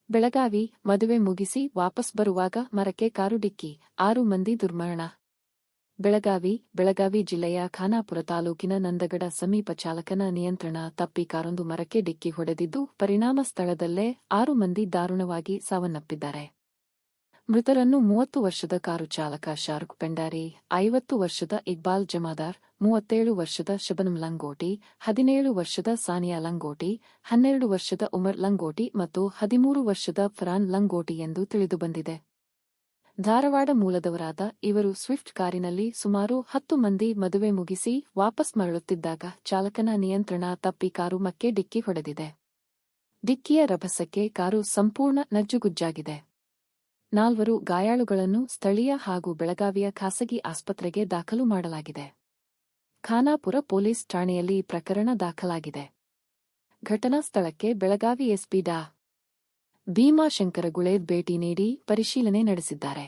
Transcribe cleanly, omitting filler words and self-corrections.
ಬೆಳಗಾವಿ ಮದುವೆ ಮುಗಿಸಿ ವಾಪಸ್ ಬರುವಾಗ ಮರಕ್ಕೆ ಕಾರು ಡಿಕ್ಕಿ 6 ಮಂದಿ ದುರ್ಮರಣ. ಬೆಳಗಾವಿ ಜಿಲ್ಲೆಯ ಖಾನಾಪುರ ತಾಲೂಕಿನ ನಂದಗಡ ಸಮೀಪ ಚಾಲಕನ ನಿಯಂತ್ರಣ ತಪ್ಪಿ ಕಾರೊಂದು ಮರಕ್ಕೆ ಡಿಕ್ಕಿ ಹೊಡೆದಿದ್ದು, ಪರಿಣಾಮ ಸ್ಥಳದಲ್ಲೇ 6 ಮಂದಿ ದಾರುಣವಾಗಿ ಸಾವನ್ನಪ್ಪಿದ್ದಾರೆ. ಮೃತರನ್ನು 30 ವರ್ಷದ ಕಾರು ಚಾಲಕ ಶಾರುಖ್ ಪೆಂಡಾರಿ, 50 ವರ್ಷದ ಇಕ್ಬಾಲ್ ಜಮಾದಾರ್, 37 ವರ್ಷದ ಶಬನಂ ಲಂಗೋಟಿ, 17 ವರ್ಷದ ಸಾನಿಯಾ ಲಂಗೋಟಿ, 12 ವರ್ಷದ ಉಮರ್ ಲಂಗೋಟಿ ಮತ್ತು 13 ವರ್ಷದ ಫರಾನ್ ಲಂಗೋಟಿ ಎಂದು ತಿಳಿದುಬಂದಿದೆ. ಧಾರವಾಡ ಮೂಲದವರಾದ ಇವರು ಸ್ವಿಫ್ಟ್ ಕಾರಿನಲ್ಲಿ ಸುಮಾರು 10 ಮಂದಿ ಮದುವೆ ಮುಗಿಸಿ ವಾಪಸ್ ಮರಳುತ್ತಿದ್ದಾಗ ಚಾಲಕನ ನಿಯಂತ್ರಣ ತಪ್ಪಿ ಕಾರು ಮಕ್ಕೆ ಡಿಕ್ಕಿ ಹೊಡೆದಿದೆ. ಡಿಕ್ಕಿಯ ರಭಸಕ್ಕೆ ಕಾರು ಸಂಪೂರ್ಣ ನಜ್ಜುಗುಜ್ಜಾಗಿದೆ. 4 ಗಾಯಾಳುಗಳನ್ನು ಸ್ಥಳೀಯ ಹಾಗೂ ಬೆಳಗಾವಿಯ ಖಾಸಗಿ ಆಸ್ಪತ್ರೆಗೆ ದಾಖಲು ಮಾಡಲಾಗಿದೆ. ಖಾನಾಪುರ ಪೊಲೀಸ್ ಠಾಣೆಯಲ್ಲಿ ಪ್ರಕರಣ ದಾಖಲಾಗಿದೆ. ಘಟನಾ ಸ್ಥಳಕ್ಕೆ ಬೆಳಗಾವಿ ಎಸ್ಪಿ ಡಾ. ಭೀಮಾಶಂಕರ ಗುಳೇದ್ ಭೇಟಿ ನೀಡಿ ಪರಿಶೀಲನೆ ನಡೆಸಿದ್ದಾರೆ.